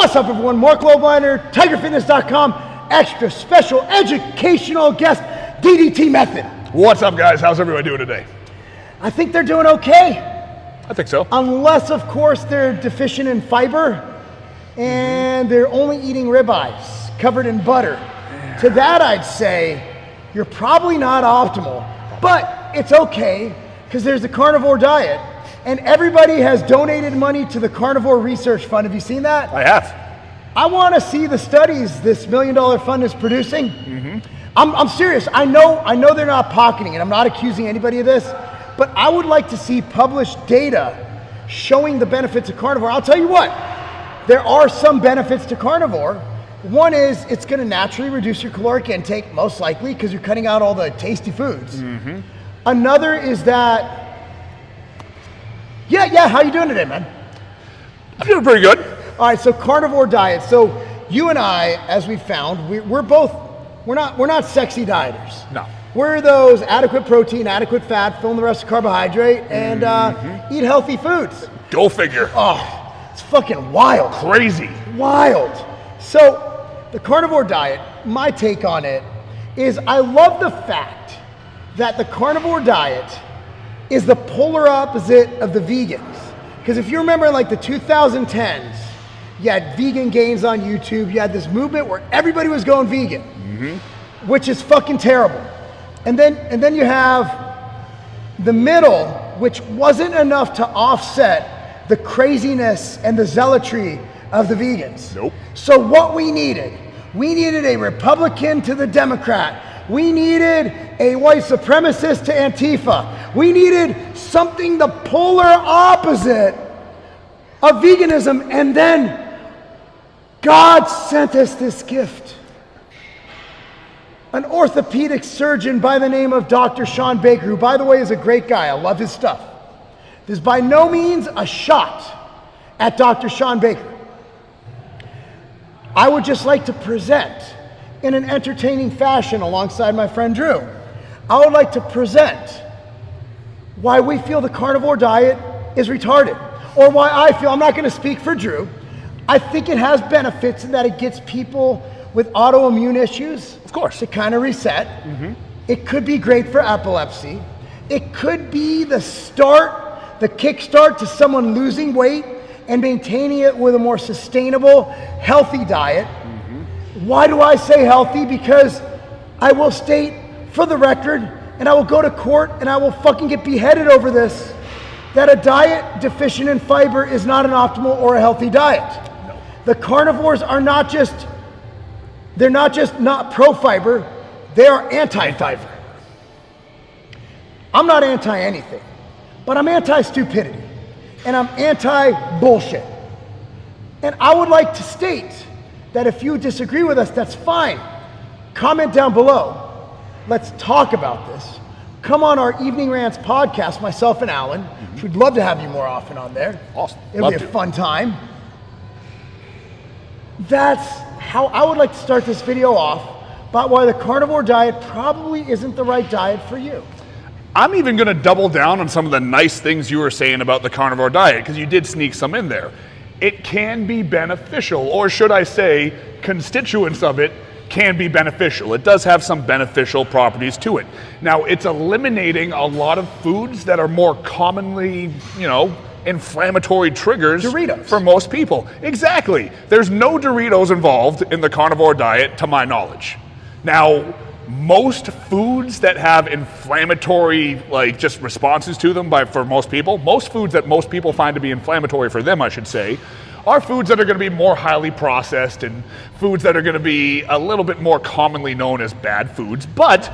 What's up, everyone? Mark Lobliner, TigerFitness.com, extra special educational guest, DDTMethod. What's up, guys? How's everybody doing today? I think they're doing okay. I think so. Unless, of course, they're deficient in fiber and they're only eating ribeyes covered in butter. Yeah. To that, I'd say you're probably not optimal, but it's okay because there's the carnivore diet. And everybody has donated money to the Carnivore Research Fund. Have you seen that? I have. I want to see the studies this $1 million fund is producing. I'm serious. I know they're not pocketing it. I'm not accusing anybody of this, but I would like to see published data showing the benefits of carnivore. I'll tell you what, there are some benefits to carnivore. One is it's going to naturally reduce your caloric intake, most likely, because you're cutting out all the tasty foods. Another is that Yeah, how you doing today, man? I'm doing pretty good. All right, so carnivore diet. So you and I, as we found, we're not sexy dieters. No. We're those adequate protein, adequate fat, fill in the rest of carbohydrate, and eat healthy foods. Go figure. Oh, it's fucking wild. Crazy. Wild. So the carnivore diet, my take on it is I love the fact that the carnivore diet is the polar opposite of the vegans. Because if you remember in like the 2010s, you had vegan gains on YouTube, you had this movement where everybody was going vegan, which is fucking terrible. And then you have the middle, which wasn't enough to offset the craziness and the zealotry of the vegans. Nope. So what we needed a Republican to the Democrat. We needed a white supremacist to Antifa. We needed something the polar opposite of veganism, and then God sent us this gift. An orthopedic surgeon by the name of Dr. Sean Baker, who, by the way, is a great guy. I love his stuff. This is by no means a shot at Dr. Sean Baker. I would just like to present in an entertaining fashion alongside my friend Drew. I would like to present why we feel the carnivore diet is retarded, or why I feel, I'm not going to speak for Drew, I think it has benefits in that it gets people with autoimmune issues, of course, to kind of reset. It could be great for epilepsy. It could be the kickstart to someone losing weight and maintaining it with a more sustainable, healthy diet. Why do I say healthy? Because I will state for the record, and I will go to court and I will fucking get beheaded over this, that a diet deficient in fiber is not an optimal or a healthy diet. No. The carnivores are not just not pro-fiber, they are anti-fiber. I'm not anti-anything, but I'm anti-stupidity, and I'm anti-bullshit. And I would like to state that if you disagree with us, that's fine. Comment down below. Let's talk about this. Come on our Evening Rants podcast, myself and Alan, which we'd love to have you more often on there. Awesome. It'll be a fun time. That's how I would like to start this video off, about why the carnivore diet probably isn't the right diet for you. I'm even going to double down on some of the nice things you were saying about the carnivore diet, because you did sneak some in there. It can be beneficial, or should I say, constituents of it can be beneficial. It does have some beneficial properties to it. Now, it's eliminating a lot of foods that are more commonly, inflammatory triggers Doritos. For most people. Exactly. There's no Doritos involved in the carnivore diet, to my knowledge. Now, most foods that have inflammatory, just responses to them for most people, most foods that most people find to be inflammatory for them, I should say, are foods that are going to be more highly processed and foods that are going to be a little bit more commonly known as bad foods. But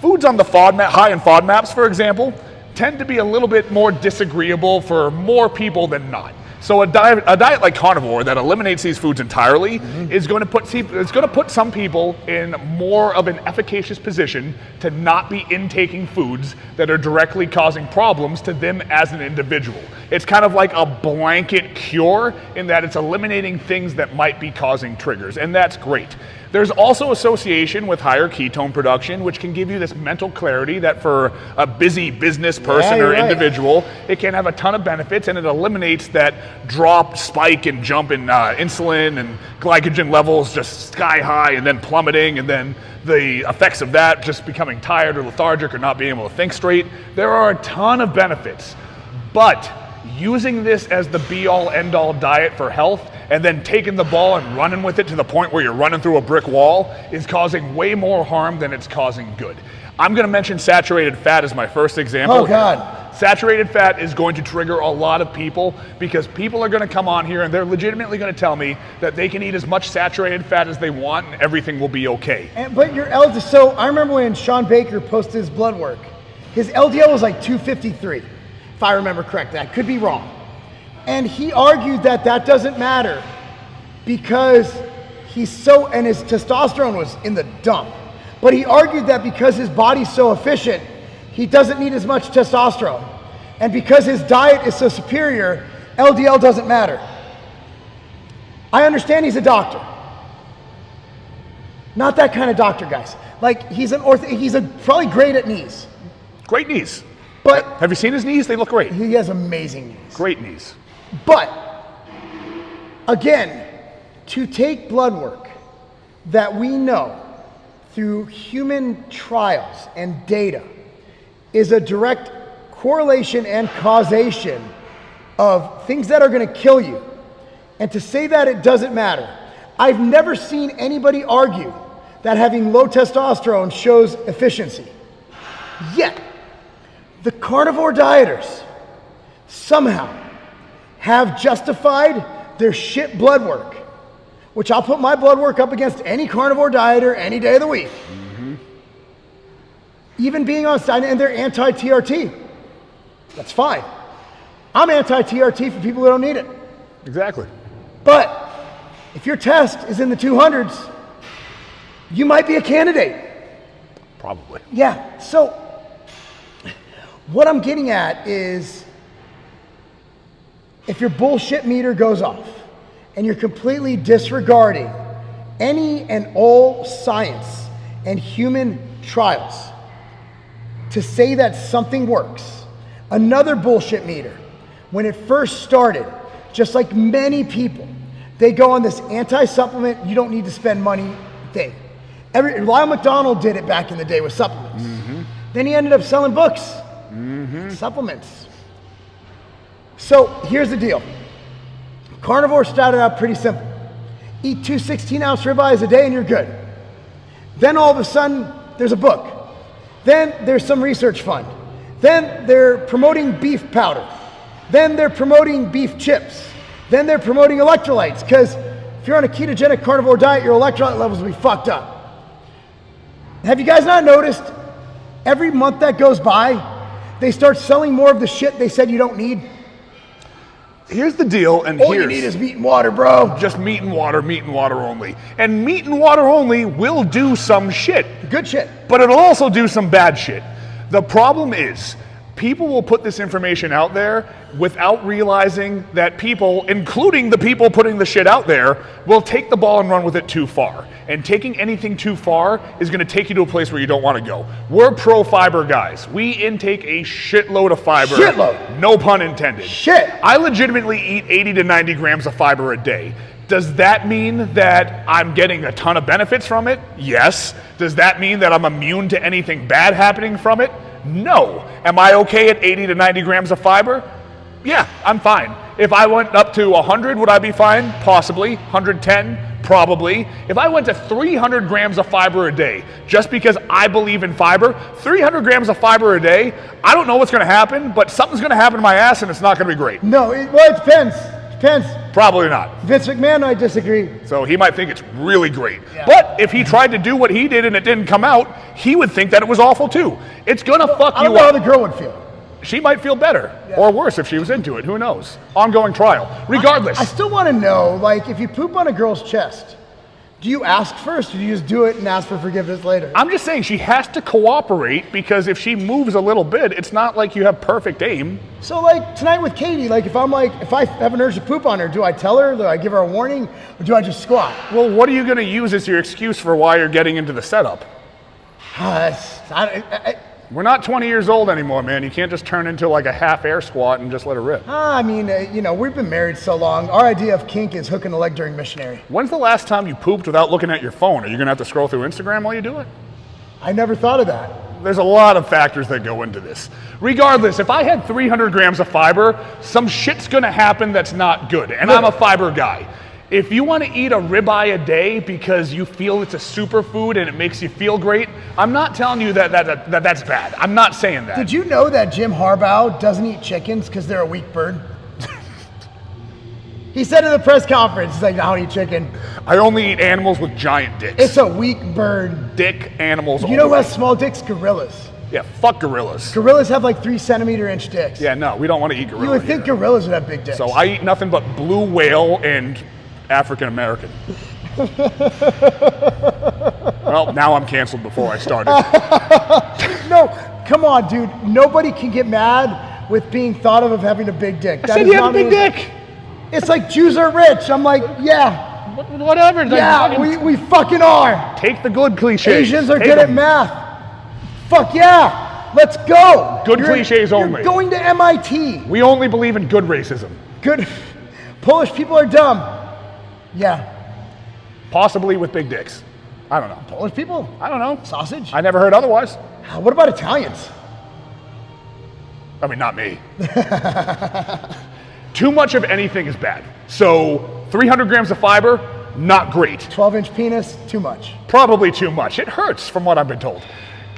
foods on the high in FODMAPs, for example, tend to be a little bit more disagreeable for more people than not. So a diet like carnivore that eliminates these foods entirely is going to put some people in more of an efficacious position to not be intaking foods that are directly causing problems to them as an individual. It's kind of like a blanket cure in that it's eliminating things that might be causing triggers, and that's great. There's also association with higher ketone production, which can give you this mental clarity that for a busy business person or individual, it can have a ton of benefits, and it eliminates that drop, spike, and jump in insulin and glycogen levels just sky high and then plummeting, and then the effects of that just becoming tired or lethargic or not being able to think straight. There are a ton of benefits, but using this as the be-all, end-all diet for health and then taking the ball and running with it to the point where you're running through a brick wall is causing way more harm than it's causing good. I'm going to mention saturated fat as my first example. Oh, God. Saturated fat is going to trigger a lot of people because people are going to come on here and they're legitimately going to tell me that they can eat as much saturated fat as they want and everything will be okay. But your LDL, so I remember when Sean Baker posted his blood work, his LDL was like 253, if I remember correctly. I could be wrong. And he argued that that doesn't matter because he's so, and his testosterone was in the dump. But he argued that because his body's so efficient, he doesn't need as much testosterone. And because his diet is so superior, LDL doesn't matter. I understand he's a doctor. Not that kind of doctor, guys. Like, he's probably great at knees. Great knees. But have you seen his knees? They look great. He has amazing knees. Great knees. But, again, to take blood work that we know through human trials and data is a direct correlation and causation of things that are going to kill you. And to say that it doesn't matter, I've never seen anybody argue that having low testosterone shows efficiency. Yet, the carnivore dieters somehow have justified their shit blood work, which I'll put my blood work up against any carnivore dieter any day of the week. Mm-hmm. Even being on side, and they're anti-TRT. That's fine. I'm anti-TRT for people who don't need it. Exactly. But if your test is in the 200s, you might be a candidate. Probably. Yeah, so what I'm getting at is if your bullshit meter goes off and you're completely disregarding any and all science and human trials to say that something works, another bullshit meter, when it first started, just like many people, they go on this anti-supplement, you don't need to spend money thing. Lyle McDonald did it back in the day with supplements. Mm-hmm. Then he ended up selling books, supplements. So here's the deal. Carnivore started out pretty simple. Eat 2 16-ounce ribeyes a day and you're good. Then all of a sudden, there's a book. Then there's some research fund. Then they're promoting beef powder. Then they're promoting beef chips. Then they're promoting electrolytes, because if you're on a ketogenic carnivore diet, your electrolyte levels will be fucked up. Have you guys not noticed every month that goes by, they start selling more of the shit they said you don't need? Here's the deal, and all you need is meat and water, bro. Just meat and water only. And meat and water only will do some shit. Good shit. But it'll also do some bad shit. The problem is, people will put this information out there without realizing that people, including the people putting the shit out there, will take the ball and run with it too far. And taking anything too far is going to take you to a place where you don't want to go. We're pro-fiber guys. We intake a shitload of fiber. Shitload. No pun intended. Shit. I legitimately eat 80 to 90 grams of fiber a day. Does that mean that I'm getting a ton of benefits from it? Yes. Does that mean that I'm immune to anything bad happening from it? No. Am I okay at 80 to 90 grams of fiber? Yeah, I'm fine. If I went up to 100, would I be fine? Possibly. 110? Probably. If I went to 300 grams of fiber a day, just because I believe in fiber, 300 grams of fiber a day, I don't know what's going to happen, but something's going to happen to my ass and it's not going to be great. No, it depends. Depends. Probably not. Vince McMahon might disagree. So he might think it's really great. Yeah. But if he tried to do what he did and it didn't come out, he would think that it was awful too. It's going to fuck you up. I don't know how the girl would feel. She might feel better, or worse if she was into it. Who knows? Ongoing trial. Regardless. I still want to know, like, if you poop on a girl's chest, Do you ask first, or do you just do it and ask for forgiveness later? I'm just saying she has to cooperate, because if she moves a little bit, it's not like you have perfect aim. So like tonight with Katie, like if I have an urge to poop on her, do I tell her, do I give her a warning, or do I just squat? Well, what are you going to use as your excuse for why you're getting into the setup? We're not 20 years old anymore, man. You can't just turn into like a half air squat and just let it rip. I mean, we've been married so long. Our idea of kink is hooking a leg during missionary. When's the last time you pooped without looking at your phone? Are you going to have to scroll through Instagram while you do it? I never thought of that. There's a lot of factors that go into this. Regardless, if I had 300 grams of fiber, some shit's going to happen that's not good. And I'm a fiber guy. If you want to eat a ribeye a day because you feel it's a superfood and it makes you feel great, I'm not telling you that's bad. I'm not saying that. Did you know that Jim Harbaugh doesn't eat chickens because they're a weak bird? He said at the press conference, he's like, I don't eat chicken. I only eat animals with giant dicks. It's a weak bird. Dick animals only. You know who has small dicks? Gorillas. Yeah, fuck gorillas. Gorillas have like 3 centimeter inch dicks. Yeah, no, we don't want to eat gorillas. You would think gorillas would have big dicks. So I eat nothing but blue whale and African American. Well, now I'm canceled before I started. No, come on, dude. Nobody can get mad with being thought of having a big dick. I said you have a big dick. It's like Jews are rich. I'm like, yeah. Whatever. Yeah, we fucking are. Take the good cliche. Asians are good at math. Fuck yeah. Let's go. Good cliches only. You're going to MIT. We only believe in good racism. Good. Polish people are dumb. Yeah. Possibly with big dicks. I don't know. Polish people? I don't know. Sausage? I never heard otherwise. What about Italians? I mean, not me. Too much of anything is bad. So 300 grams of fiber, not great. 12-inch penis, too much. Probably too much. It hurts from what I've been told.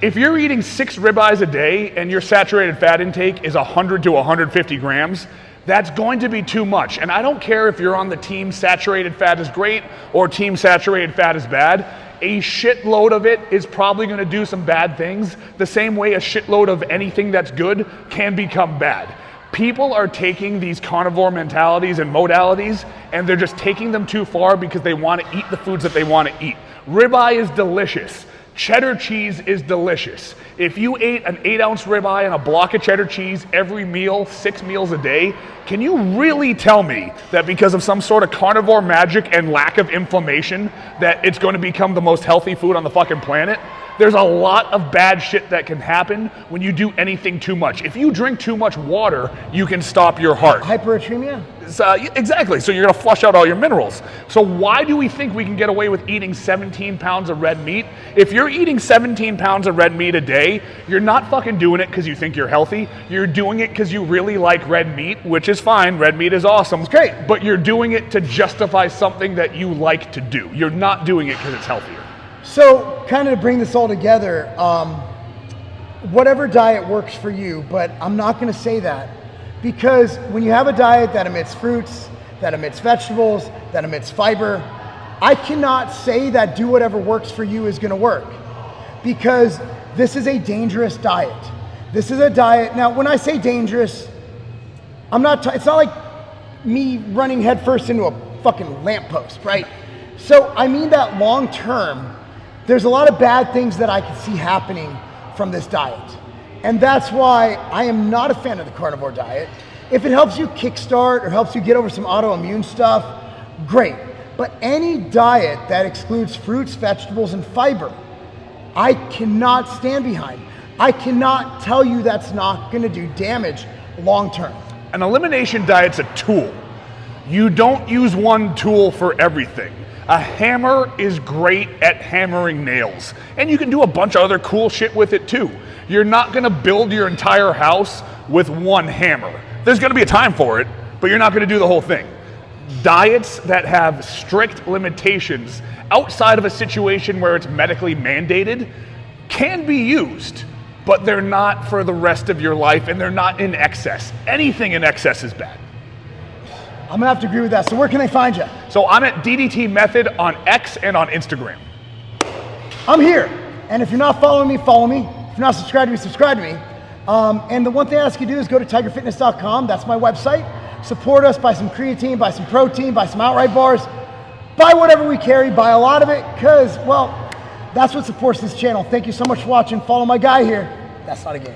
If you're eating 6 ribeyes a day and your saturated fat intake is 100 to 150 grams, that's going to be too much. And I don't care if you're on the team saturated fat is great or team saturated fat is bad. A shitload of it is probably going to do some bad things, the same way a shitload of anything that's good can become bad. People are taking these carnivore mentalities and modalities, and they're just taking them too far because they want to eat the foods that they want to eat. Ribeye is delicious. Cheddar cheese is delicious. If you ate an 8-ounce ribeye and a block of cheddar cheese every meal, 6 meals a day, can you really tell me that because of some sort of carnivore magic and lack of inflammation that it's going to become the most healthy food on the fucking planet? There's a lot of bad shit that can happen when you do anything too much. If you drink too much water, you can stop your heart. Hypernatremia? Exactly, so you're gonna flush out all your minerals. So why do we think we can get away with eating 17 pounds of red meat? If you're eating 17 pounds of red meat a day, you're not fucking doing it because you think you're healthy. You're doing it because you really like red meat, which is fine. Red meat is awesome. It's great. But you're doing it to justify something that you like to do. You're not doing it because it's healthier. So, kind of to bring this all together, whatever diet works for you, but I'm not going to say that. Because when you have a diet that omits fruits, that omits vegetables, that omits fiber, I cannot say that do whatever works for you is going to work. Because this is a dangerous diet. This is a diet, now when I say dangerous, it's not like me running headfirst into a fucking lamppost, right? So I mean that long term, there's a lot of bad things that I can see happening from this diet. And that's why I am not a fan of the carnivore diet. If it helps you kickstart or helps you get over some autoimmune stuff, great. But any diet that excludes fruits, vegetables, and fiber, I cannot stand behind. I cannot tell you that's not gonna do damage long term. An elimination diet's a tool. You don't use one tool for everything. A hammer is great at hammering nails, and you can do a bunch of other cool shit with it too. You're not gonna build your entire house with one hammer. There's gonna be a time for it, but you're not gonna do the whole thing. Diets that have strict limitations outside of a situation where it's medically mandated can be used, but they're not for the rest of your life, and they're not in excess. Anything in excess is bad. I'm gonna have to agree with that. So where can they find you? So I'm at DDTMethod on X and on Instagram. I'm here. And if you're not following me, follow me. If you're not subscribed to me, subscribe to me. And the one thing I ask you to do is go to tigerfitness.com. That's my website. Support us, buy some creatine, buy some protein, buy some outright bars. buy whatever we carry, buy a lot of it, because, well, that's what supports this channel. Thank you so much for watching. Follow my guy here. That's not a game.